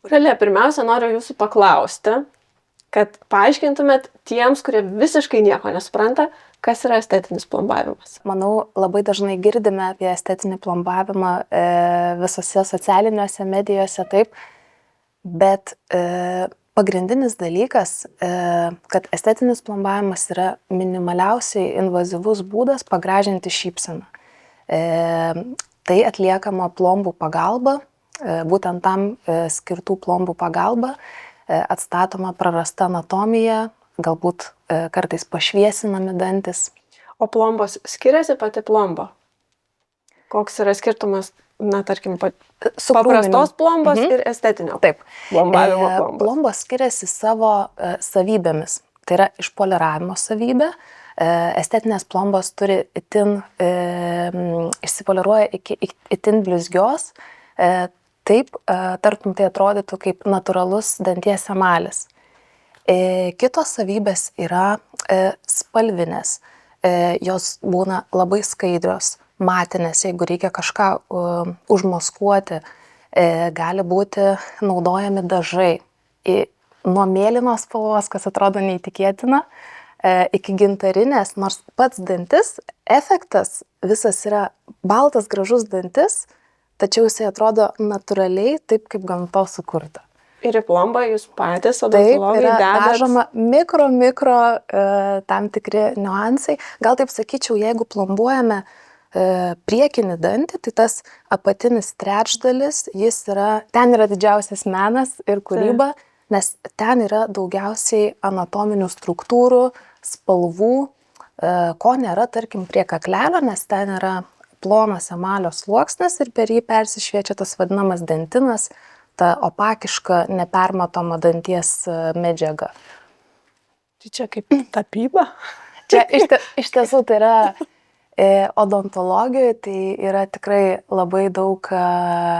Aurelija, pirmiausia, noriu jūsų paklausti, kad paaiškintumėt tiems, kurie visiškai nieko nesupranta, kas yra estetinis plombavimas. Manau, labai dažnai girdime apie estetinį plombavimą visose socialiniuose medijose, taip, bet pagrindinis dalykas, kad estetinis plombavimas yra minimaliausiai invazyvus būdas pagražinti šypseną. Tai atliekama plombų pagalba, būtent tam skirtų plombų pagalba, atstatoma prarasta anatomija, galbūt kartais pašviesinami dantis. O plombos skiriasi pati plomba? Koks yra skirtumas, na, tarkim, paprastos plombos ir estetinio plombavimo plombos? Plombos skiriasi savo savybėmis. Tai yra išpoliravimo savybė. Estetinės plombos turi išsipoliruoja iki itin blizgios. Taip, tartum tai atrodytų kaip natūralus danties emalis. Kitos savybės yra spalvinės. Jos būna labai skaidrios, matinės, jeigu reikia kažką užmaskuoti, gali būti naudojami dažai. Nuo mėlynos spalvos, kas atrodo neįtikėtina, iki gintarinės, nors pats dantis, efektas visas yra baltas gražus dantis, tačiau jisai atrodo natūraliai, taip kaip gamtos sukurta. Ir į plombą jūs patys odontologai dedat? Taip, yra dažoma mikro tam tikri niuansai. Gal taip sakyčiau, jeigu plombuojame priekinį dantį, tai tas apatinis trečdalis, ten yra didžiausias menas ir kūryba, nes ten yra daugiausiai anatominių struktūrų, spalvų, ko nėra, tarkim, prie kaklelio, nes ten yra plonas emalio sluoksnis ir per jį persišviečia tas vadinamas dentinas, ta opakiška, nepermatoma danties medžiaga. Tai čia kaip tapyba? Čia iš tiesų tai yra odontologijoje, tai yra tikrai labai daug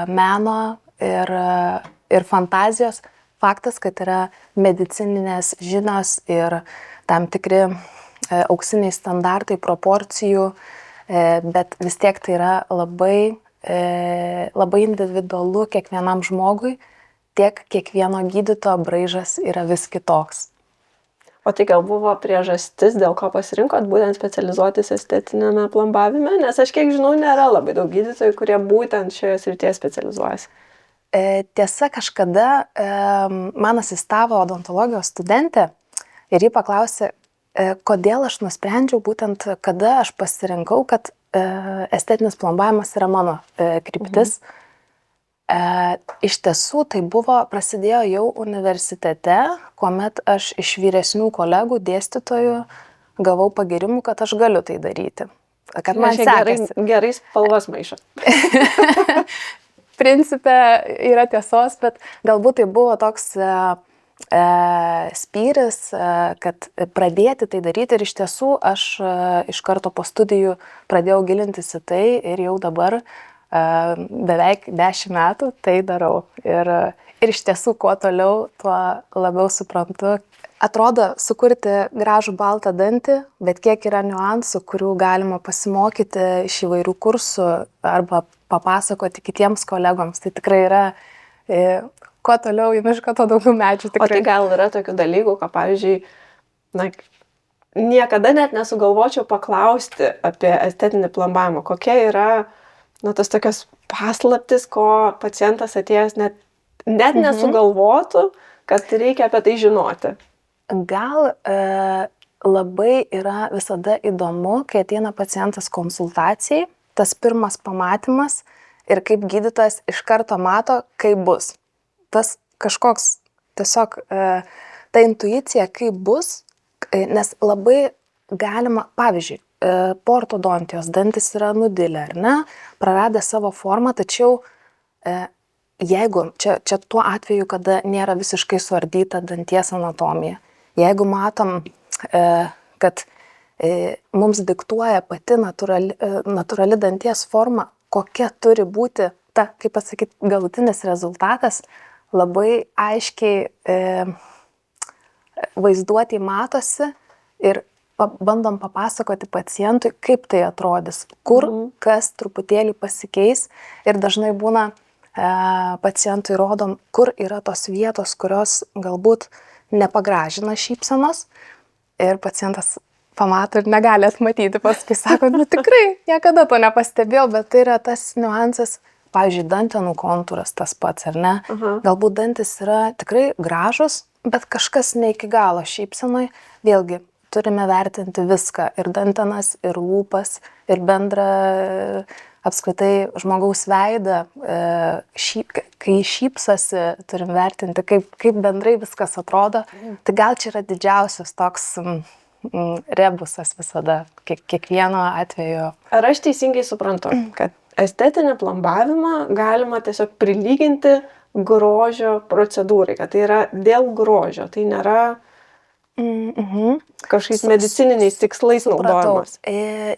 meno ir fantazijos. Faktas, kad yra medicininės žinios ir tam tikri auksiniai standartai proporcijų, bet vis tiek tai yra labai individualu kiekvienam žmogui, tiek kiekvieno gydytojo braižas yra vis kitoks. O tai gal buvo priežastis, dėl ko pasirinkot būtent specializuotis estetinėme plombavime? Nes aš kiek žinau, nėra labai daug gydytojų, kurie būtent šioje srityje specializuojasi. Tiesa, kažkada man asistavo odontologijos studentė ir ji paklausė, kodėl aš nusprendžiau būtent, kada aš pasirinkau, kad estetinis plombavimas yra mano kryptis. Iš tiesų tai prasidėjo jau universitete, kuomet aš iš vyresnių kolegų, dėstytojų gavau pagirimų, kad aš galiu tai daryti. Kad man sekasi. Gerai spalvas maišo. Principe yra tiesos, bet galbūt tai buvo toks spyris, kad pradėti tai daryti ir iš tiesų aš iš karto po studijų pradėjau gilintis į tai ir jau dabar beveik 10 metų tai darau. Ir iš tiesų, kuo toliau, tuo labiau suprantu. Atrodo sukurti gražų baltą dantį, bet kiek yra niuansų, kurių galima pasimokyti iš įvairių kursų arba papasakoti kitiems kolegoms. Tai tikrai yra, kuo toliau į mišką, tuo daugiau medžių. Tikrai. O tai gal yra tokių dalykų, kad, pavyzdžiui, niekada net nesugalvočiau paklausti apie estetinį plombavimą. Kokia yra tas tokios paslaptis, ko pacientas atėjęs net nesugalvotų, kad reikia apie tai žinoti. Gal labai yra visada įdomu, kai ateina pacientas konsultacijai, tas pirmas pamatymas ir kaip gydytojas iš karto mato, kaip bus. Tas kažkoks tiesiog ta intuicija, kaip bus, nes labai galima, pavyzdžiui, po ortodontijos dantis yra nudilę, ar ne, praradę savo formą, tačiau jeigu, čia tuo atveju, kada nėra visiškai suardyta danties anatomija, jeigu matom, kad mums diktuoja pati natūrali danties forma, kokia turi būti ta, kaip pasakyti, galutinis rezultatas, labai aiškiai vaizduotį matosi ir bandom papasakoti pacientui, kaip tai atrodys, kur kas truputėlį pasikeis ir dažnai būna pacientui rodom, kur yra tos vietos, kurios galbūt nepagražina šypsenos ir pacientas pamato ir negali atmatyti, paskui sako, tikrai niekada to nepastebėjau, bet tai yra tas niuansas, pavyzdžiui, dantenų kontūras tas pats, ar ne? Galbūt dantis yra tikrai gražus, bet kažkas ne iki galo šypsenoj, vėlgi turime vertinti viską, ir dantenas, ir lūpas, ir bendrą apskritai žmogaus veidą, kai šypsosi, turim vertinti, kaip bendrai viskas atrodo. Tai gal čia yra didžiausias toks rebusas visada, kiekvieno atveju. Ar aš teisingai suprantu, kad estetinį plombavimą galima tiesiog prilyginti grožio procedūrai, kad tai yra dėl grožio, tai nėra kažkaip medicininiais tikslais naudojamas?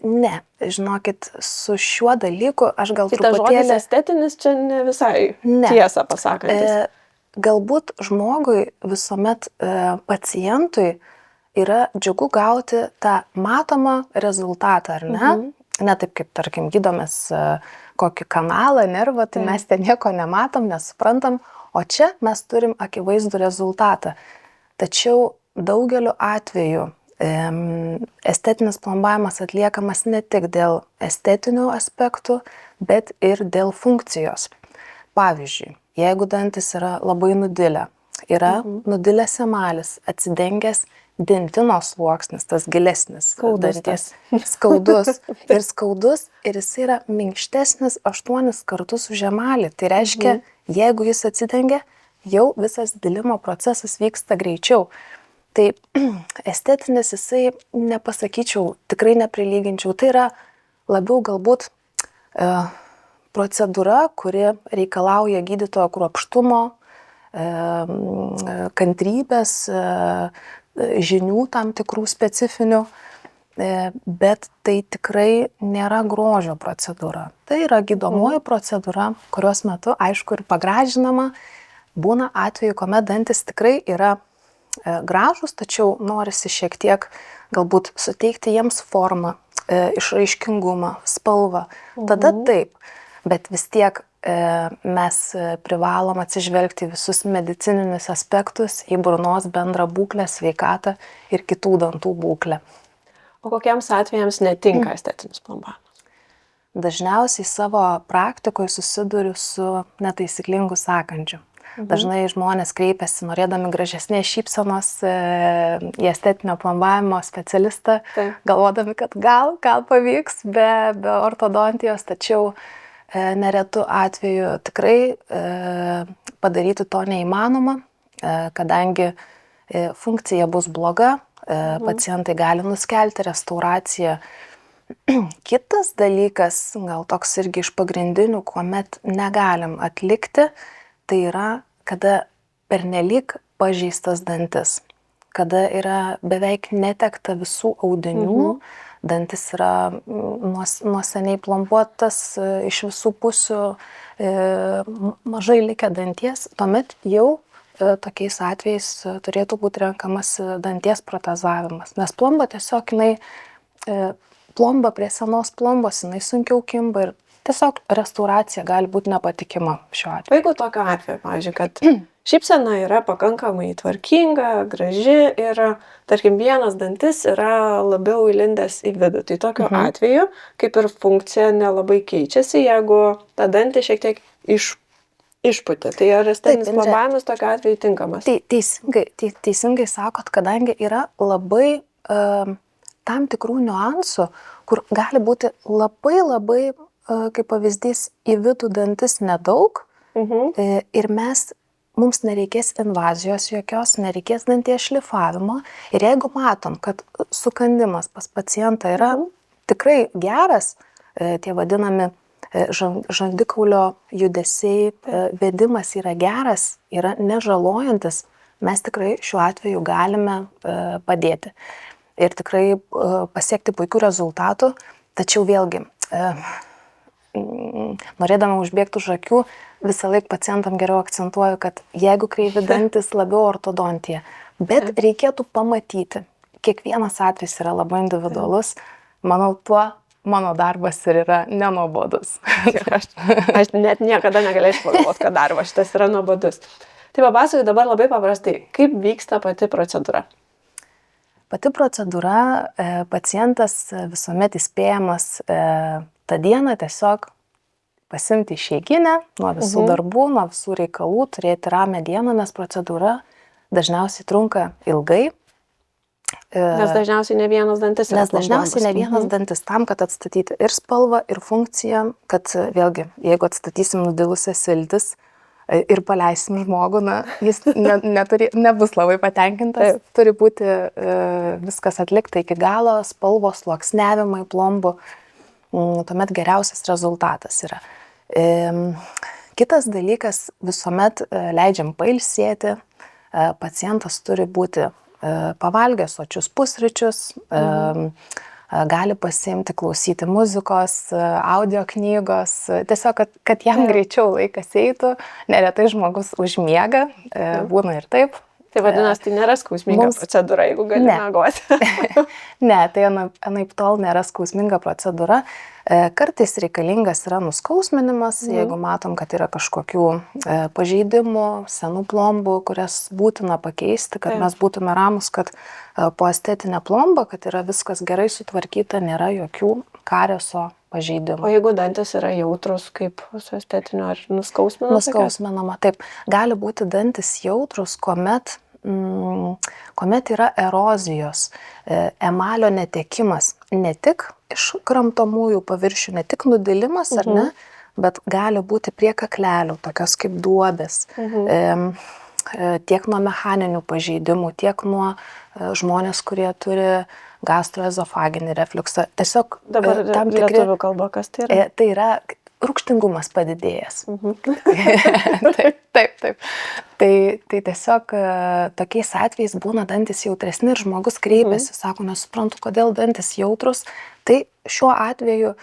Ne, žinokit, su šiuo dalyku aš gal truputėlį... Tai žodis estetinis čia ne visai tiesą pasakantis. Galbūt žmogui visuomet pacientui yra džiugu gauti tą matomą rezultatą, ar ne? Ne taip kaip, tarkim, gydomės kokį kanalą, nervą, tai mes ten nieko nematom, nesuprantam, o čia mes turim akivaizdų rezultatą. Tačiau daugeliu atveju estetinis plombavimas atliekamas ne tik dėl estetinių aspektų, bet ir dėl funkcijos. Pavyzdžiui, jeigu dantis yra labai nudilę, yra nudilęs emalis, atsidengęs dentinos sluoksnis, tas gilesnis danties, skaudus ir jis yra minkštesnis 8 kartus už emalį. Tai reiškia, jeigu jis atsidengia, jau visas dilimo procesas vyksta greičiau. Tai estetinis jisai, nepasakyčiau, tikrai neprilyginčiau. Tai yra labiau galbūt procedūra, kuri reikalauja gydytojo kruopštumo, kantrybės, žinių tam tikrų specifinių, bet tai tikrai nėra grožio procedūra. Tai yra gydomoji procedūra, kurios metu, aišku, ir pagražinama. Būna atveju, kuomet dantis tikrai yra gražus, tačiau norisi šiek tiek galbūt suteikti jiems formą, išraiškingumą, spalvą. Tada taip, bet vis tiek mes privalom atsižvelgti visus medicininius aspektus, į burnos bendrą būklę, sveikatą ir kitų dantų būklę. O kokiems atvejams netinka estetinis plombavimas? Dažniausiai savo praktikoje susiduriu su netaisyklingu sąkandžiu. Dažnai žmonės kreipiasi norėdami gražesnės šypsenos į estetinio plombavimo specialistą, galvodami, kad gal pavyks be ortodontijos, tačiau neretu atveju tikrai padaryti to neįmanoma, kadangi funkcija bus bloga, pacientai gali nuskelti restauraciją. Kitas dalykas, gal toks irgi iš pagrindinių, kuomet negalim atlikti, tai yra, kada pernelyg pažeistas dantis, kada yra beveik netekta visų audinių, dantis yra nuo seniai plombuotas, iš visų pusių mažai likę danties, tuomet jau tokiais atvejais turėtų būti renkamas danties protezavimas. Nes plomba tiesiog plomba prie senos plombos, jinai sunkiau kimba ir tiesiog restauracija gali būti nepatikima šiuo atveju. Jeigu tokio atveju, pavyzdžiui, kad šypsena yra pakankamai tvarkinga, graži ir, tarkim, vienas dantis yra labiau įlindęs į vidų, tai tokiu atveju, kaip ir funkcija nelabai keičiasi, jeigu tą dantį šiek tiek išputė. Tai ar estetinis plombavimas tokiu atveju tinkamas? Teisingai sakot, kadangi yra labai tam tikrų niuansų, kur gali būti labai, kaip pavyzdys, į vidų dantis nedaug ir mums nereikės invazijos jokios, nereikės danties šlifavimo. Ir jeigu matom, kad sukandimas pas pacientą yra tikrai geras, tie vadinami žandikaulio judesiai, vedimas yra geras, yra nežalojantis, mes tikrai šiuo atveju galime padėti. Ir tikrai pasiekti puikių rezultatų, tačiau vėlgi, norėdama užbėgti už akių, visą laiką pacientam geriau akcentuoju, kad jeigu kreivi dantis, labiau ortodontija, bet reikėtų pamatyti. Kiekvienas atvejis yra labai individualus. Manau, tuo mano darbas ir yra nenuobodus. Aš net niekada negalėčiau pagalvoti, kad darbas šitas yra nuobodus. Tai papasakok dabar labai paprastai, kaip vyksta pati procedūra. Pati procedūra, pacientas visuomet įspėjamas tą dieną tiesiog pasimti išeiginę nuo visų darbų, nuo visų reikalų, turėti ramią dieną, nes procedūra dažniausiai trunka ilgai. Nes dažniausiai ne vienas dantis yra. Nes dažniausiai ne vienas dantis tam, kad atstatyti ir spalvą, ir funkciją, kad vėlgi, jeigu atstatysim nudilusias iltis ir paleisim žmogų, jis nebus labai patenkintas. Turi būti viskas atlikta iki galo, spalvos, sluoksniavimai, plombų, tuomet geriausias rezultatas yra. Kitas dalykas, visuomet leidžiam pailsėti, pacientas turi būti pavalgęs sočius pusryčius, gali pasiimti, klausyti muzikos, audio knygos, tiesiog, kad jam greičiau laikas eitų, neretai žmogus užmiega, būna ir taip. Tai vadinasi, tai nėra skausminga procedūra, jeigu gali miegoti. Ne, tai anaip tol nėra skausminga procedūra. Kartais reikalingas yra nuskausminimas, jeigu matom, kad yra kažkokių pažeidimų, senų plombų, kurias būtina pakeisti, kad mes būtume ramus, kad po estetinę plombą, kad yra viskas gerai sutvarkyta, nėra jokių karieso pažeidimų. O jeigu dantis yra jautrus, kaip su estetiniu ar nuskausminama? Nuskausminama, taip. Gali būti dantis jautrus, kuomet yra erozijos, emalio netekimas, ne tik iš kramtomųjų paviršių, ne tik nudilimas, ar ne, bet gali būti prie kaklelių, tokios kaip duobės, tiek nuo mechaninių pažeidimų, tiek nuo žmonės, kurie turi gastroezofaginį refliuksą. Tiesiog dabar tam tikri lietuvių kalba, kas tai yra? Tai yra rūgštingumas padidėjęs. Taip. Tai tiesiog tokiais atvejais būna dantis jautresni ir žmogus kreipiasi, sako, nesuprantu, kodėl dantis jautrus. Tai šiuo atveju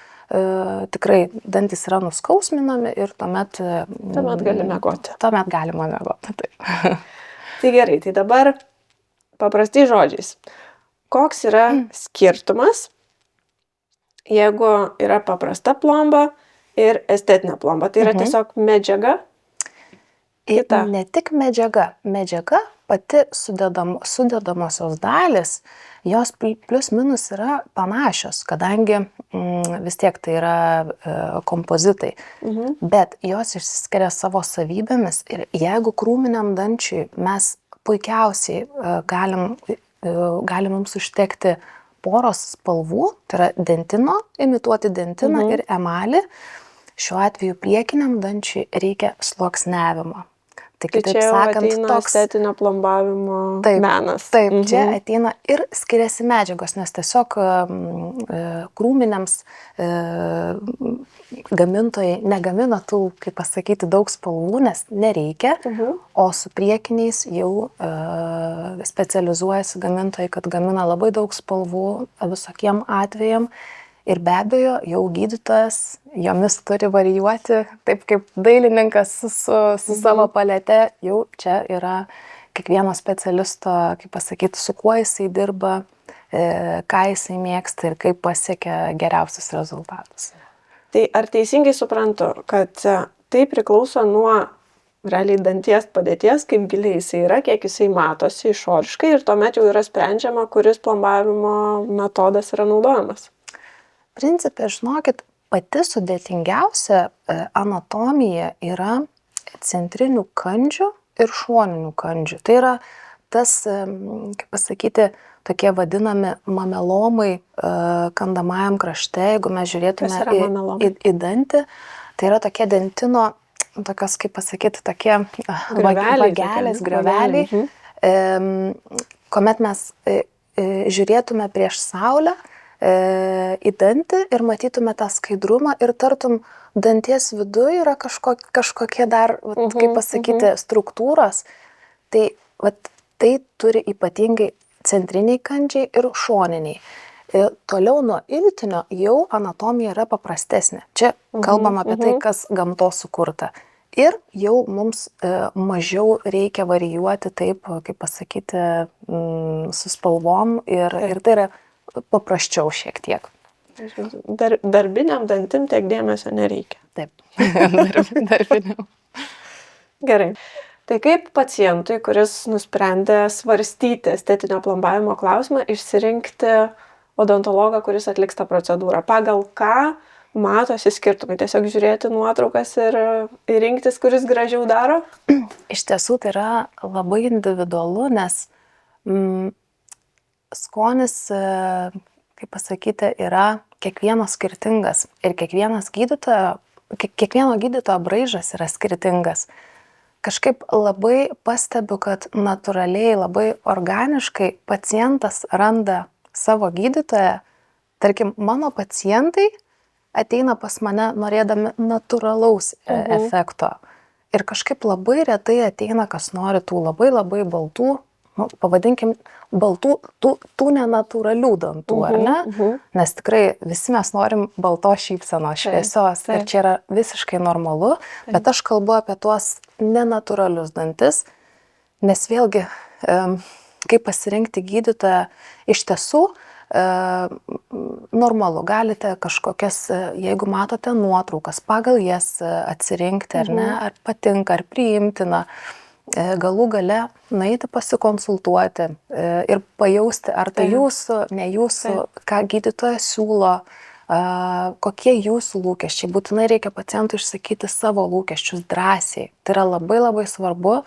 tikrai dantis yra nuskausminami ir tuomet gali miegoti. Tuomet galima miegoti, taip. Tai gerai, tai dabar paprastai žodžiais. Koks yra skirtumas, jeigu yra paprasta plomba ir estetinė plomba? Tai yra tiesiog medžiaga? Kita. Ne tik medžiaga. Medžiaga pati sudedamosios dalis, jos plius minus yra panašios, kadangi vis tiek tai yra kompozitai. Bet jos išsiskiria savo savybėmis ir jeigu krūminiam dančiui mes puikiausiai gali mums užtekti poros spalvų, tai yra dentino, imituoti dentiną ir emalį. Šiuo atveju priekiniam dančiui reikia sluoksniavimo. Tai čia jau ateina estetinio plombavimo menas. Taip, čia ateina ir skiriasi medžiagos, nes tiesiog krūminiams gamintojai negamina tų, kaip pasakyti, daug spalvų, nes nereikia, o su priekiniais jau specializuojasi gamintojai, kad gamina labai daug spalvų visokiem atvejam. Ir be abejo, jau gydytojas jomis turi varijuoti, taip kaip dailininkas su savo palete, jau čia yra kiekvieno specialisto, kaip pasakyti, su kuo jisai dirba, ką jisai mėgsta ir kaip pasiekia geriausius rezultatus. Tai ar teisingai suprantu, kad tai priklauso nuo realiai danties padėties, kaip giliai jisai yra, kiek jisai matosi išoriškai ir tuomet jau yra sprendžiama, kuris plombavimo metodas yra naudojamas? Principė, žinokit, pati sudėtingiausia anatomija yra centrinių kandžių ir šoninių kandžių. Tai yra tas, kaip pasakyti, tokie vadinami mamelomai kandamajam krašte, jeigu mes žiūrėtume į dantį, tai yra tokie dentino, tokios, kaip pasakyti, tokie vagelės, grioveliai, kuomet mes žiūrėtume prieš saulę, į dantį ir matytume tą skaidrumą ir tartum danties viduje yra kažkokie dar, kaip pasakyti, struktūros. Tai turi ypatingai centriniai kandžiai ir šoniniai. Toliau nuo iltinio jau anatomija yra paprastesnė. Čia kalbam apie tai, kas gamtos sukurta. Ir jau mums mažiau reikia varijuoti taip, kaip pasakyti, su spalvom ir tai yra paprasčiau šiek tiek. Darbiniam dantim tiek dėmesio nereikia. Taip, darbiniam. Gerai. Tai kaip pacientui, kuris nusprendė svarstyti estetinio plombavimo klausimą, išsirinkti odontologą, kuris atliks tą procedūrą? Pagal ką matosi skirtumai? Tiesiog žiūrėti nuotraukas ir rinktis, kuris gražiau daro? Iš tiesų tai yra labai individualu, nes skonis, kaip pasakyti, yra kiekvieno skirtingas ir kiekvieno gydytojo braižas yra skirtingas. Kažkaip labai pastebiu, kad natūraliai, labai organiškai pacientas randa savo gydytoją. Tarkim, mano pacientai ateina pas mane norėdami natūralaus efekto. Ir kažkaip labai retai ateina, kas nori tų labai baltų, pavadinkim, baltų, tų nenatūralių dantų, ar ne? Nes tikrai visi mes norim baltos šypsenos, šviesios, ir čia yra visiškai normalu, bet aš kalbu apie tuos nenatūralius dantis, nes vėlgi, kaip pasirinkti gydytoją, iš tiesų normalu, galite kažkokias, jeigu matote nuotraukas, pagal jas atsirinkti, ar ne, ar patinka, ar priimtina, galų gale nueiti pasikonsultuoti ir pajausti, ar tai jūsų, ne jūsų, ką gydytojas siūlo, kokie jūsų lūkesčiai. Būtinai reikia pacientui išsakyti savo lūkesčius drąsiai. Tai yra labai svarbu,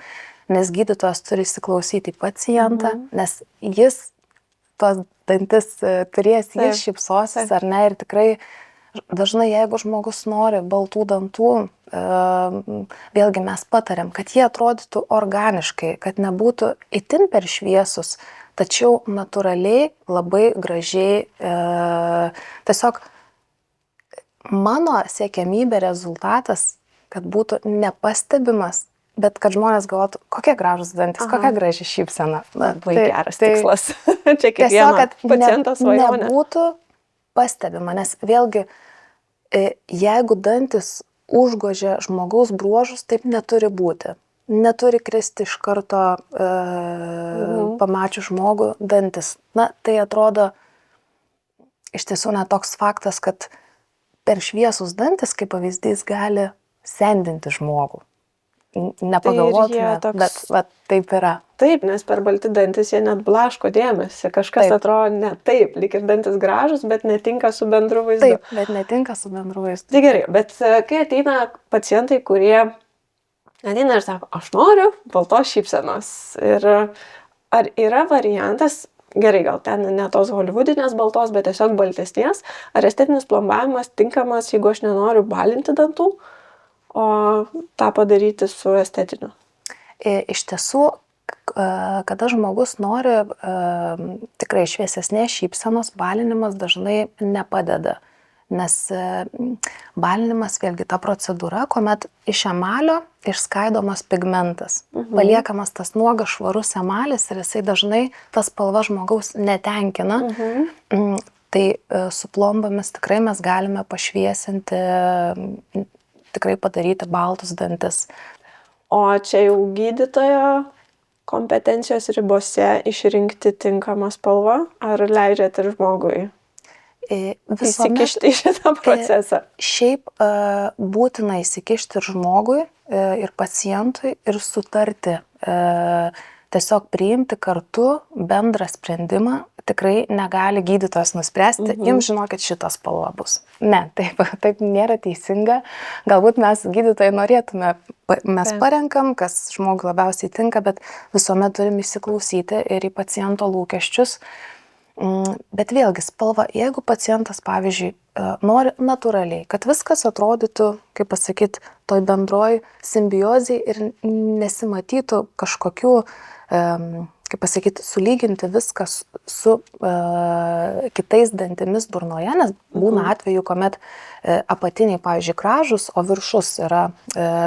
nes gydytojas turi įsiklausyti į pacientą, nes jis tos dantis turės, jis šypsosis, ar ne, ir tikrai dažnai, jeigu žmogus nori baltų dantų, vėlgi mes patariam, kad jie atrodytų organiškai, kad nebūtų itin per šviesus, tačiau natūraliai, labai gražiai. Tiesiog mano siekiamybė rezultatas, kad būtų nepastebimas, bet kad žmonės galvotų, kokie gražus dantis, kokia graži šypsena. Labai geras tikslas. Čia kiekvieno paciento svajonė. Nebūtų pastebima, nes vėlgi, jeigu dantis užgožia žmogaus bruožus, taip neturi būti. Neturi kristi iš karto pamačius žmogų dantis. Na, tai atrodo iš tiesų net toks faktas, kad per šviesus dantis, kaip pavyzdys, gali sendinti žmogų. Nepagalvotume, bet taip yra. Taip, nes per balti dantis jie net blaško dėmesį. Kažkas atrodo ne taip, lyg ir dantis gražus, bet netinka su bendru vaizdu. Taip, bet netinka su bendru vaizdu. Tai gerai, bet kai ateina pacientai, kurie ateina ir sako, aš noriu baltos šypsenos. Ir ar yra variantas, gerai, gal ten ne tos holivudinės baltos, bet tiesiog baltesnės, ar estetinis plombavimas tinkamas, jeigu aš nenoriu balinti dantų, o tą padaryti su estetiniu? Iš tiesų, kada žmogus nori tikrai šviesesnės šypsenos, balinimas dažnai nepadeda. Nes balinimas, vėlgi ta procedūra, kuomet iš emalio išskaidomas pigmentas. Paliekamas tas nuogas švarus emalis ir jisai dažnai tas spalva žmogaus netenkina. Tai su plombomis tikrai mes galime pašviesinti, tikrai padaryti baltus dantis. O čia jau gydytojo kompetencijos ribose išrinkti tinkamą spalvą, ar leidžiat ir žmogui įsikišti į šitą procesą? Šiaip būtina įsikišti ir žmogui, ir pacientui, ir sutarti. Tiesiog priimti kartu bendrą sprendimą. Tikrai negali gydytojas nuspręsti, jums žinokit šitą spalvą bus. Ne, taip nėra teisinga. Galbūt mes gydytojai norėtume, mes parenkam, kas žmogui labiausiai tinka, bet visuomet turim įsiklausyti ir į paciento lūkesčius. Bet vėlgi spalva, jeigu pacientas, pavyzdžiui, nori natūraliai, kad viskas atrodytų, kaip pasakyti, toj bendroj simbiozijai ir nesimatytų kažkokių, kaip pasakyti, sulyginti viskas su kitais dantimis burnoje, nes būna atveju, kuomet apatiniai, pavyzdžiui, gražus, o viršus yra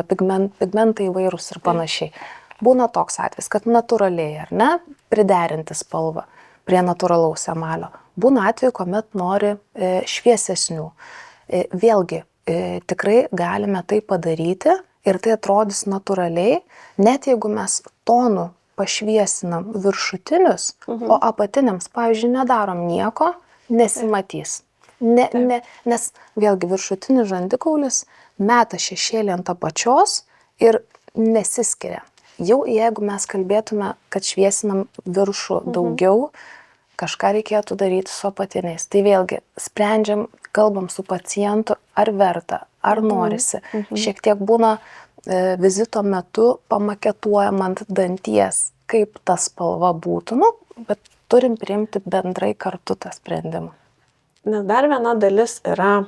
pigmentai įvairūs ir panašiai. Būna toks atvejis, kad natūraliai, ar ne, priderinti spalvą prie natūralaus emalio. Būna atveju, kuomet nori šviesesnių. Vėlgi, tikrai galime tai padaryti ir tai atrodys natūraliai, net jeigu mes tonu pašviesinam viršutinius, o apatiniams, pavyzdžiui, nedarom nieko, nesimatys. Nes vėlgi viršutinis žandikaulis meta šešėlį ant apačios ir nesiskiria. Jau jeigu mes kalbėtume, kad šviesinam viršų daugiau, kažką reikėtų daryti su apatiniais. Tai vėlgi sprendžiam, kalbam su pacientu, ar verta, ar norisi. Šiek tiek būna vizito metu pamaketuojam ant danties, kaip ta spalva būtų, bet turim priimti bendrai kartu tą sprendimą. Nes dar viena dalis yra,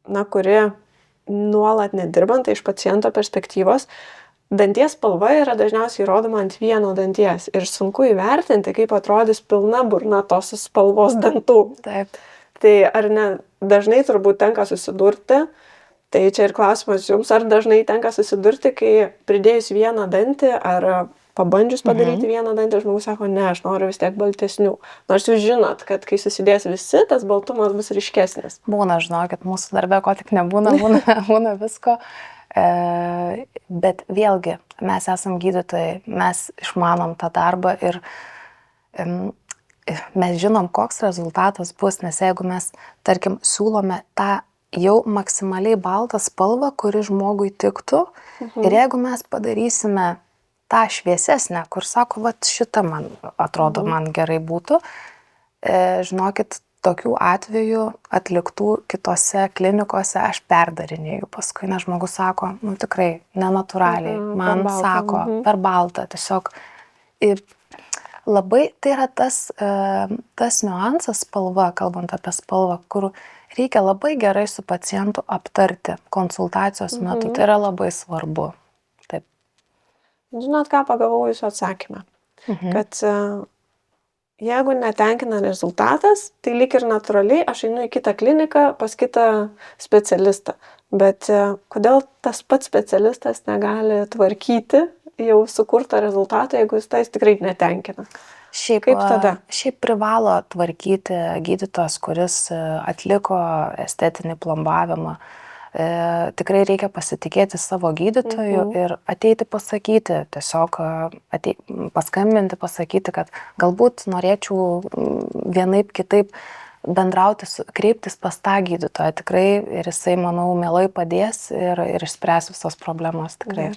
kuri nuolat nedirbant, tai iš paciento perspektyvos, danties spalva yra dažniausiai rodoma ant vieno danties ir sunku įvertinti, kaip atrodys pilna burna tos spalvos dantų. Taip. Tai ar ne dažnai turbūt tenka susidurti, tai čia ir klausimas jums, ar dažnai tenka susidurti, kai pridėjus vieną dantį ar pabandžius padaryti vieną dantį, žmogus sako, ne, aš noriu vis tiek baltesnių. Nors jūs žinot, kad kai susidės visi, tas baltumas bus ryškesnis. Būna, žinokit, mūsų darbe ko tik nebūna, būna visko. Bet vėlgi, mes esam gydytojai, mes išmanom tą darbą ir mes žinom, koks rezultatas bus, nes jeigu mes, tarkim, siūlome tą jau maksimaliai baltą spalvą, kuri žmogui tiktų, ir jeigu mes padarysime tą šviesesnę, kur sako, šita man atrodo, man gerai būtų, žinokit, tokių atvejų atliktų kitose klinikose aš perdarinėjau paskui, nes žmogus sako, tikrai nenatūraliai, man sako, per baltą, tiesiog labai, tai yra tas niuansas spalva, kalbant apie spalvą, kur reikia labai gerai su pacientu aptarti konsultacijos metu, tai yra labai svarbu. Taip. Žinot, ką pagavau jūsų atsakymą? Kad jeigu netenkina rezultatas, tai lyg ir natūraliai aš einu į kitą kliniką pas kitą specialistą. Bet kodėl tas pats specialistas negali tvarkyti jau sukurtą rezultatą, jeigu jis tikrai netenkina? Kaip tada? Šiaip privalo tvarkyti gydytojas, kuris atliko estetinį plombavimą. Tikrai reikia pasitikėti savo gydytoju ir ateiti pasakyti, tiesiog paskambinti, pasakyti, kad galbūt norėčiau vienaip kitaip bendrauti, kreiptis pas tą gydytoją tikrai ir jisai, manau, mielai padės ir išspręs visos problemos tikrai.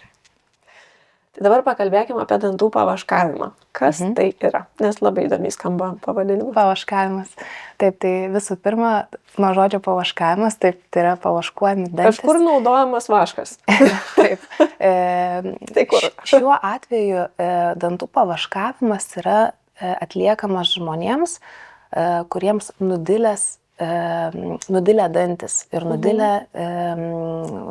Tai dabar pakalbėkime apie dantų pavaškavimą. Kas tai yra? Nes labai įdomiai skamba pavadinimas. Pavaškavimas. Taip, tai visų pirma, nuo žodžio pavaškavimas, taip, tai yra pavaškuojami dantys. Kažkur naudojamas vaškas. Taip. Tai kur? Šiuo atveju dantų pavaškavimas yra atliekamas žmonėms, kuriems nudilę dantis ir nudilę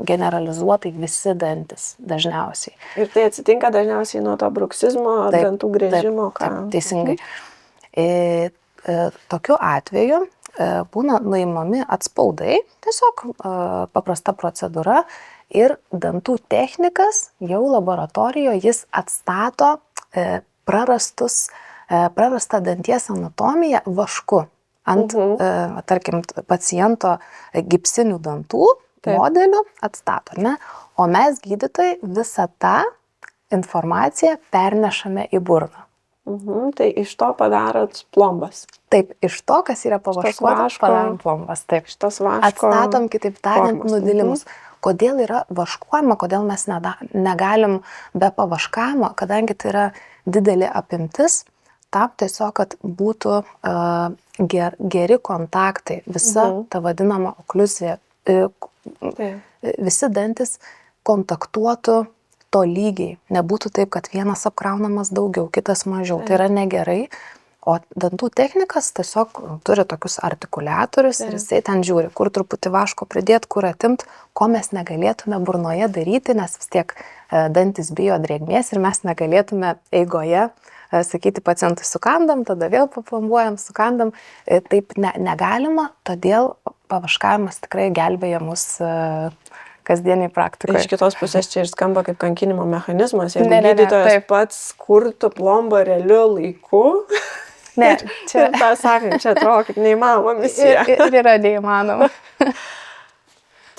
generalizuotai visi dantis dažniausiai. Ir tai atsitinka dažniausiai nuo to bruksizmo, dantų grėžimo. Taip, teisingai. Tokiu atveju būna nuimami atspaudai, tiesiog paprasta procedūra ir dantų technikas jau laboratorijoje jis atstato prarastą danties anatomiją vašku. Ant, tarkim, paciento gipsinių dantų modelių atstato, ne? O mes gydytojai visą tą informaciją pernešame į burną. Tai iš to padarot plombas. Taip, iš to, kas yra pavaškuota, padarom plombas. Taip, atstatom, kitaip tariant, nudilimus. Kodėl yra vaškuojama, kodėl mes negalim be pavaškavimo, kadangi tai yra didelė apimtis, tam tiesiog, kad būtų geri kontaktai, visa ta vadinama okliuzija, visi dantis kontaktuotų tolygiai, nebūtų taip, kad vienas apkraunamas daugiau, kitas mažiau, tai yra negerai, o dantų technikas tiesiog turi tokius artikuliatorius ir jisai ten žiūri, kur truputį vaško pridėti, kur atimt, ko mes negalėtume burnoje daryti, nes vis tiek dantis bijo drėgmės ir mes negalėtume eigoje sakyti pacientui sukandam, tada vėl paplombuojam, sukandam. Taip negalima, todėl pavaškavimas tikrai gelbėja mus kasdieniai praktikoje. Iš kitos pusės čia ir skamba kaip kankinimo mechanizmas. Jeigu gydytojas pats kurtų plombą realiu laiku, čia atrodo kaip neįmanoma misija. Ir yra neįmanoma.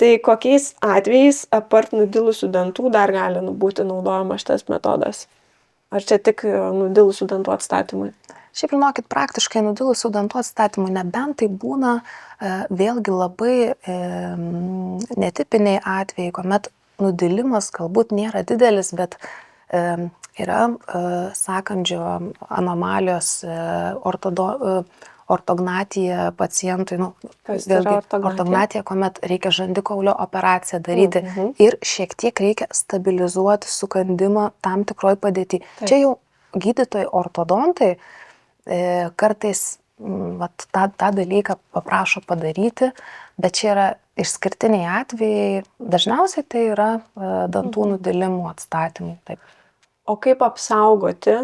Tai kokiais atvejais apart nudilusių dantų dar gali būti naudojamas šitas metodas? Ar čia tik nudilusių dantų atstatymui? Šiaip, žinokit, praktiškai nudilusių dantų atstatymų, nebent tai būna vėlgi labai netipiniai atvejai, kuomet nudilimas galbūt nėra didelis, bet yra sąkandžio anomalijos, ortognatija pacientui, Kas yra vėlgi ortognatija? ortognatija, kuomet reikia žandikaulio operaciją daryti ir šiek tiek reikia stabilizuoti sukandimą tam tikroj padėtį. Čia jau gydytojai ortodontai kartais tą dalyką paprašo padaryti, bet čia yra išskirtiniai atvejai, dažniausiai tai yra dantų nudilimų atstatymai. Taip. O kaip apsaugoti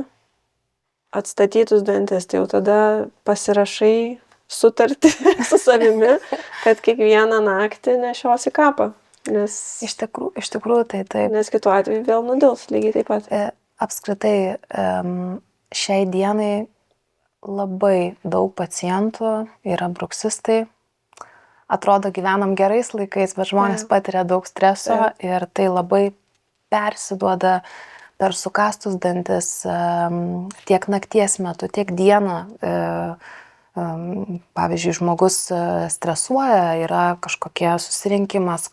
atstatytus dantis? Tai jau tada pasirašai sutartį su savimi, kad kiekvieną naktį nešiosi kapą. Nes Iš tikrųjų tai taip. Nes kitu atveju vėl nudils lygiai taip pat. Apskritai, šiai dienai labai daug pacientų yra bruksistai. Atrodo, gyvenam gerais laikais, bet žmonės patiria daug streso ir tai labai persiduoda per sukastus dantis tiek nakties metu, tiek dieną. Pavyzdžiui, žmogus stresuoja, yra kažkokie susirinkimas,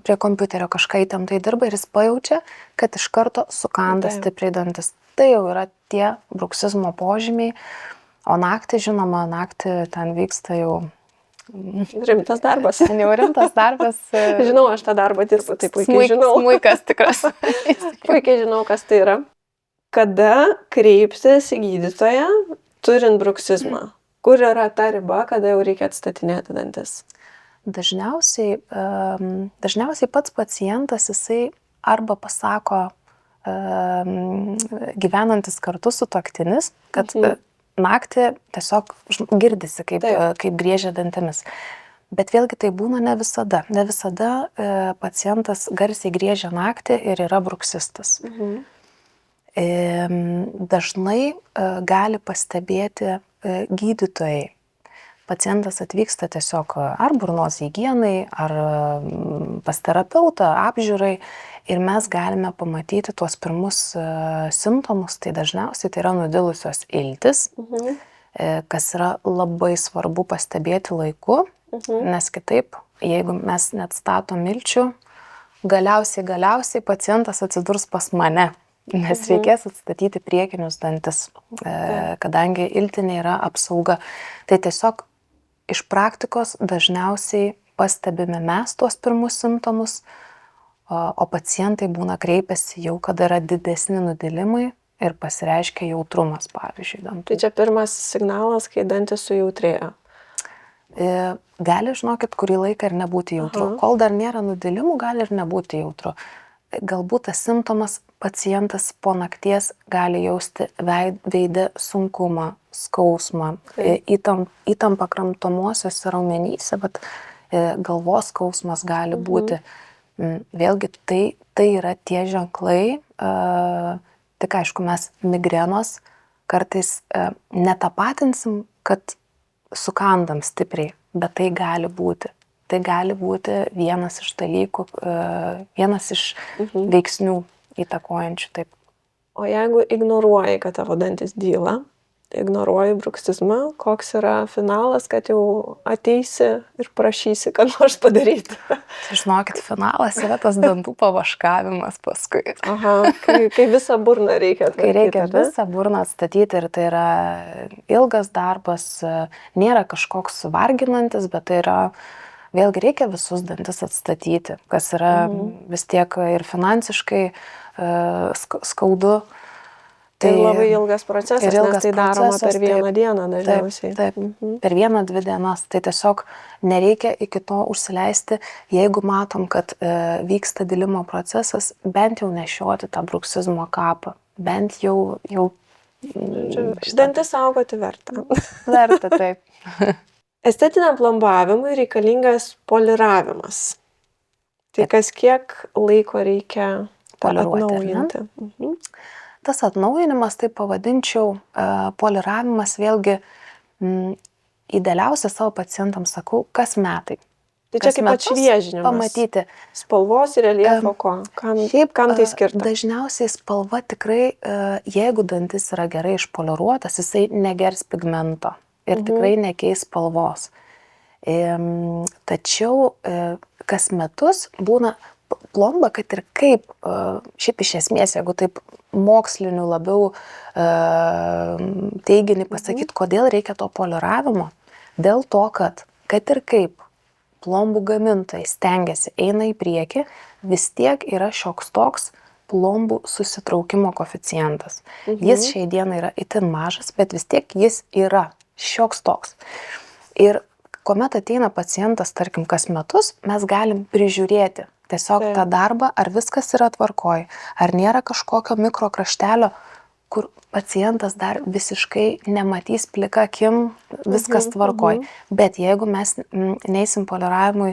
prie kompiuterio kažką įtemptai dirba ir jis pajaučia, kad iš karto sukanda stipriai dantis. Tai jau yra tie bruksizmo požymiai, o naktį, žinoma, naktį ten vyksta jau rimtas darbas. Jau rimtas darbas. Žinau, aš tą darbą dirbu, tai puikiai žinau. Smuikas tikras. Puikiai žinau, kas tai yra. Kada kreiptis į gydytoją, turint bruksizmą? Kur yra ta riba, kada jau reikia atstatinėti dantis? Dažniausiai pats pacientas, jisai arba pasako gyvenantis kartu sutuoktinis, kad naktį tiesiog girdisi, kaip griežia dantimis. Bet vėlgi tai būna ne visada. Ne visada pacientas garsiai griežia naktį ir yra bruksistas. Dažnai gali pastebėti gydytojai. Pacientas atvyksta tiesiog ar burnos higienai, ar pas terapeutą apžiūrai ir mes galime pamatyti tuos pirmus simptomus. Tai dažniausiai tai yra nudilusios iltys, kas yra labai svarbu pastebėti laiku, nes kitaip, jeigu mes neatstatom ilčių, galiausiai pacientas atsidurs pas mane, nes reikės atstatyti priekinius dantis, kadangi iltinė yra apsauga. Tai tiesiog iš praktikos dažniausiai pastebime mes tuos pirmus simptomus, o pacientai būna kreipiasi jau, kada yra didesni nudilimai ir pasireiškia jautrumas, pavyzdžiui, dantų. Tai čia pirmas signalas, kai dantis sujautrėja. Gali, žinokit, kurį laiką ir nebūti jautru. Kol dar nėra nudilimų, gali ir nebūti jautru. Galbūt tas simptomas pacientas po nakties gali jausti veide sunkumą, skausmą, įtampą kramtomuosiuose raumenyse, bet galvos skausmas gali būti. Vėlgi tai yra tie ženklai, tik aišku, mes migrenos kartais netapatinsim, kad sukandam stipriai, bet tai gali būti. Tai gali būti vienas iš dalykų, vienas iš veiksnių įtakojančių. Taip. O jeigu ignoruoji, kad tavo dantis dyla, ignoruoji bruksizmą, koks yra finalas, kad jau ateisi ir prašysi, kad nors padaryti? Tai žinokit, finalas yra tas dantų pavaškavimas paskui. Kai visą burną reikia atstatyti. Kai reikia visą burną atstatyti ir tai yra ilgas darbas, nėra kažkoks varginantis, bet tai yra, vėlgi reikia visus dantis atstatyti, kas yra vis tiek ir finansiškai skaudu. Tai labai ilgas procesas, nes tai daroma per vieną dieną dažniausiai. Taip, per 1-2 dienas. Tai tiesiog nereikia iki to užsileisti, jeigu matom, kad vyksta dilimo procesas, bent jau nešioti tą bruksizmo kapą. Bent jau dantis saugoti verta. Verta, taip. Estetiniam plombavimui reikalingas poliravimas. Tai kas kiek laiko reikia atnaujinti? Tas atnaujinimas, tai pavadinčiau, poliravimas vėlgi idealiausia savo pacientams sakau, kas metai. Tai čia kaip atšviežinimas. Pamatyti. Spalvos ir reljefo ko? Kam tai skirta? Dažniausiai spalva tikrai, jeigu dantis yra gerai išpoliruotas, jisai negers pigmento ir tikrai nekeis spalvos. Tačiau kas metus būna plomba, kad ir kaip, šiaip iš esmės, jeigu taip moksliniu labiau teiginį pasakyti, kodėl reikia to poliravimo, dėl to, kad ir kaip plombų gamintojai stengiasi, eina į priekį, vis tiek yra šioks toks plombų susitraukimo koeficientas. Jis šiai dienai yra itin mažas, bet vis tiek jis yra šioks toks. Ir kuomet ateina pacientas, tarkim, kas metus, mes galim prižiūrėti tiesiog tą darbą, ar viskas yra tvarkoj, ar nėra kažkokio mikrokraštelio, kur pacientas dar visiškai nematys plika akim, viskas tvarkoj. Bet jeigu mes neįsim poliravimui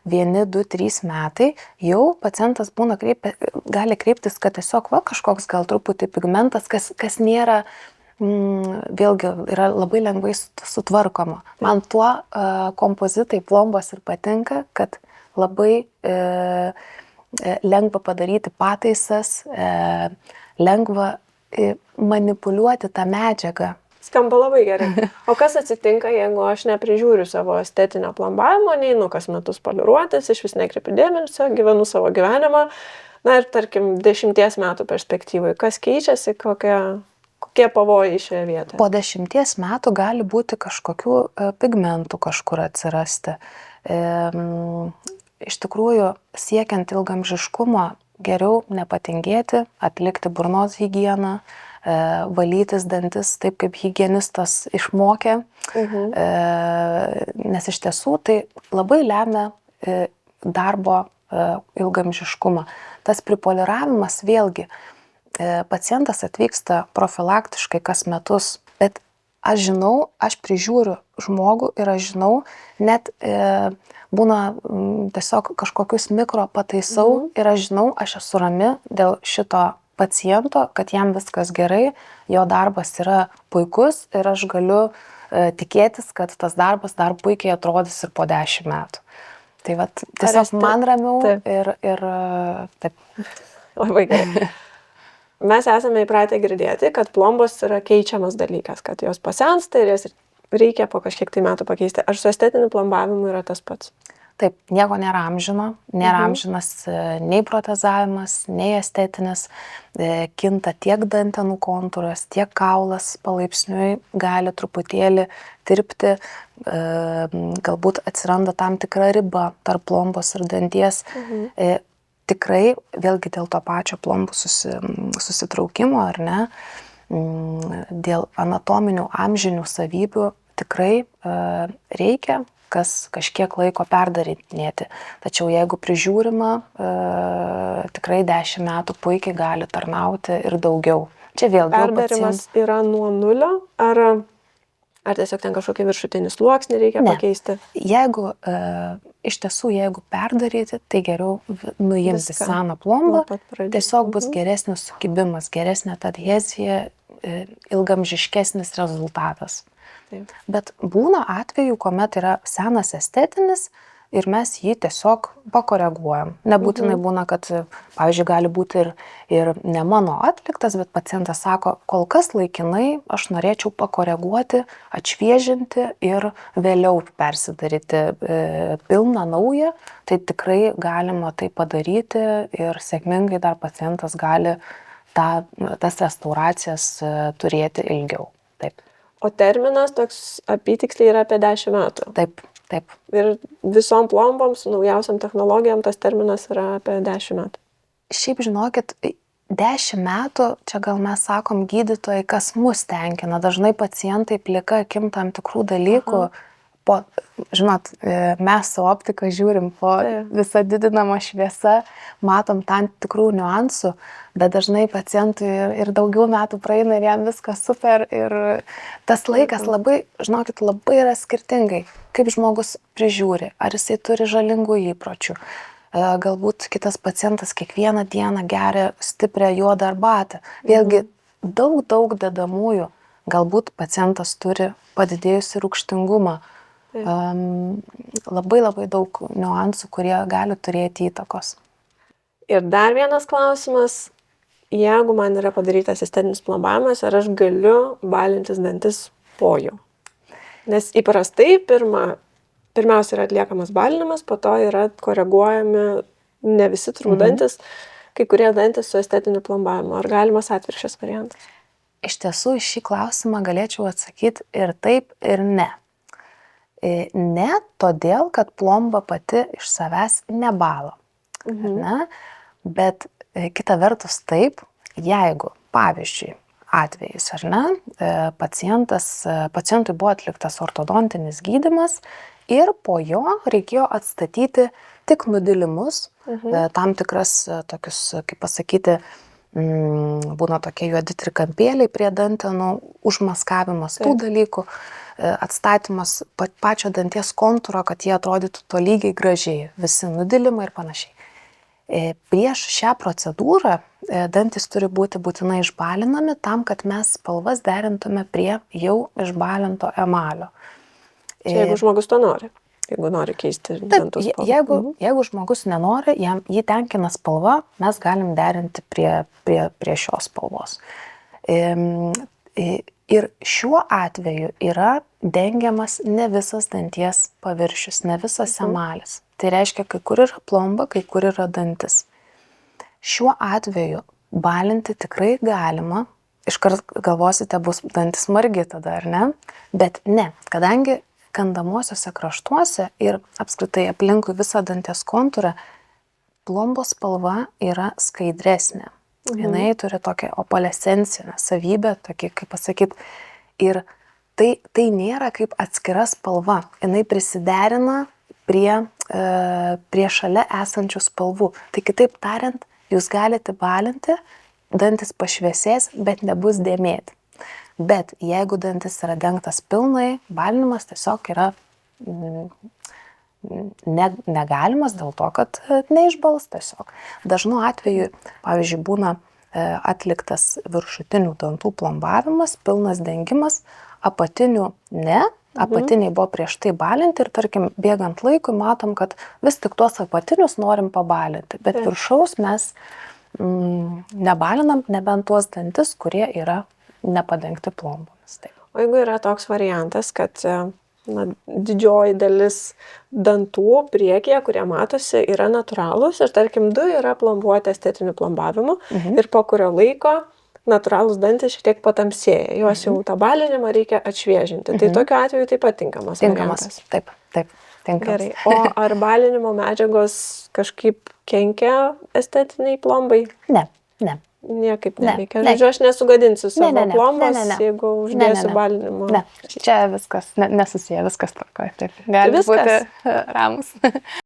1, 2, 3 metai, jau pacientas gali kreiptis, kad tiesiog kažkoks gal truputį pigmentas, kas nėra, vėlgi yra labai lengvai sutvarkoma. Man tuo kompozitai plombos ir patinka, kad labai lengva padaryti pataisas, lengva manipuliuoti tą medžiagą. Skamba labai gerai. O kas atsitinka, jeigu aš neprižiūriu savo estetinio plombavimo, neinu kas metus poliruotis, iš vis nekreipiu dėmesio, gyvenu savo gyvenimą, na ir tarkim 10 metų perspektyvai, kas keičiasi, kokie pavojai šioje vietoje? Po 10 metų gali būti kažkokių pigmentų kažkur atsirasti. Iš tikrųjų, siekiant ilgamžiškumo, geriau nepatingėti, atlikti burnos higieną, valytis dantis taip, kaip higienistas išmokė, nes iš tiesų tai labai lemia darbo ilgamžiškumą. Tas pripoliravimas vėlgi, pacientas atvyksta profilaktiškai kas metus, bet aš žinau, aš prižiūriu žmogų ir aš žinau, net būna tiesiog kažkokius mikro pataisau ir aš žinau, aš esu rami dėl šito paciento, kad jam viskas gerai, jo darbas yra puikus ir aš galiu tikėtis, kad tas darbas dar puikiai atrodys ir po 10 metų. Tai vat, tiesiog man ramiau ir taip. Labai gerai. Mes esame įpratę girdėti, kad plombos yra keičiamas dalykas, kad jos pasensta ir jas reikia po kažkiek tai metų pakeisti. Ar su estetiniu plombavimu yra tas pats? Taip, nieko nėra amžino, nėra amžinas nei protezavimas, nei estetinis, kinta tiek dantenų kontūras, tiek kaulas palaipsniui gali truputėlį tirpti, galbūt atsiranda tam tikra riba tarp plombos ir danties. Tikrai, vėlgi dėl to pačio plombų susitraukimo, ar ne, dėl anatominių amžinių savybių tikrai reikia kažkiek laiko perdarinėti. Tačiau jeigu prižiūrima, tikrai 10 metų puikiai gali tarnauti ir daugiau. Čia vėlgi perdarimas yra nuo 0, ar tiesiog ten kažkokį viršutinį sluoksnį reikia pakeisti? Jeigu iš tiesų, jeigu perdaryti, tai geriau nuimti seną plombą, tiesiog bus geresnis sukibimas, geresnė ta adhezija, ilgamžiškesnis rezultatas. Bet būna atvejų, kuomet yra senas estetinis ir mes jį tiesiog pakoreguojam. Nebūtinai būna, kad, pavyzdžiui, gali būti ir ne mano atliktas, bet pacientas sako, kol kas laikinai aš norėčiau pakoreguoti, atšviežinti ir vėliau persidaryti pilną naują, tai tikrai galima tai padaryti ir sėkmingai dar pacientas gali tas restauracijas turėti ilgiau. Taip. O terminas toks apytiksliai yra apie 10 metų. Taip. Ir visom plombom su naujausiam technologijom tas terminas yra apie 10 metų. Šiaip žinokit, 10 metų, čia gal mes sakom gydytojai, kas mus tenkina. Dažnai pacientai plika akim tam tikrų dalykų. Žinot, mes su optika žiūrim po visą didinamą šviesą, matom tam tikrų niuansų, bet dažnai pacientui ir daugiau metų praeina ir jam viskas super ir tas laikas labai, žinokit, labai yra skirtingai, kaip žmogus prižiūri, ar jisai turi žalingų įpročių. Galbūt kitas pacientas kiekvieną dieną geria stiprią juodą arbatą. Vėlgi daug dedamųjų, galbūt pacientas turi padidėjusį rūgštingumą. Labai daug niuansų, kurie gali turėti įtakos. Ir dar vienas klausimas, jeigu man yra padarytas estetinis plombavimas, ar aš galiu balintis dantis po jo? Nes įprastai pirmiausia yra atliekamas balinimas, po to yra koreguojami ne visi turbūt dantis, kai kurie dantis su estetiniu plombavimu. Ar galimas atvirkščias variantas? Iš tiesų, į šį klausimą galėčiau atsakyti ir taip, ir ne. Ne todėl, kad plomba pati iš savęs nebalo. Ne? Bet kita vertus taip, jeigu, pavyzdžiui, atvejis, ar ne, pacientui buvo atliktas ortodontinis gydymas ir po jo reikėjo atstatyti tik nudilimus, tam tikras tokius, kaip pasakyti, būna tokie juodi trikampėliai prie dantenų, užmaskavimas tų dalykų, atstatymas pačio danties kontūro, kad jie atrodytų tolygiai gražiai, visi nudilimai ir panašiai. Prieš šią procedūrą dantis turi būti būtinai išbalinami tam, kad mes spalvas derintume prie jau išbalinto emalio. Čia jeigu žmogus to nori. Jeigu nori keisti dantų spalvą. Jeigu žmogus nenori, jį tenkina spalva, mes galim derinti prie šios spalvos. Ir šiuo atveju yra dengiamas ne visas danties paviršius, ne visas emalis. Tai reiškia, kai kur yra plomba, kai kur yra dantis. Šiuo atveju balinti tikrai galima. Iškart galvosite, bus dantis margi tada, ar ne? Bet ne, kadangi kandamosiuose kraštuose ir apskritai aplinkui visą danties kontūrą plombos spalva yra skaidresnė. Jinai turi tokią opalescencinę savybę, tokį, kaip pasakyti, ir tai nėra kaip atskira spalva. Jinai prisiderina prie šalia esančių spalvų. Tai kitaip tariant, jūs galite balinti, dantis pašviesės, bet nebus dėmėti. Bet jeigu dantis yra dengtas pilnai, balinimas tiesiog yra negalimas dėl to, kad neišbals tiesiog. Dažnu atveju, pavyzdžiui, būna atliktas viršutinių dantų plombavimas, pilnas dengimas, apatinių ne. Apatiniai buvo prieš tai balinti ir, tarkim, bėgant laikui matom, kad vis tik tuos apatinius norim pabalinti, bet viršaus mes nebalinam, nebent tuos dantis, kurie yra nepadengti plombomis. Taip. O jeigu yra toks variantas, kad didžioji dalis dantų priekyje, kurie matosi, yra natūralūs ir, tarkim, 2 yra plombuoti estetiniu plombavimu ir po kurio laiko natūralūs dantis šiek tiek patamsėja. Juos jau tą balinimą reikia atšviežinti. Tai tokiu atveju taip pat tinkamas variantas. Taip, tinkamas. Gerai. O ar balinimo medžiagos kažkaip kenkia estetiniai plombai? Ne. Niekaip neveikia. Žodžiu, aš nesugadinsiu savo plombos, jeigu uždėsiu balinimo. Ne, čia viskas nesusiję, viskas tvarkoja. Taip, gali būti ramus.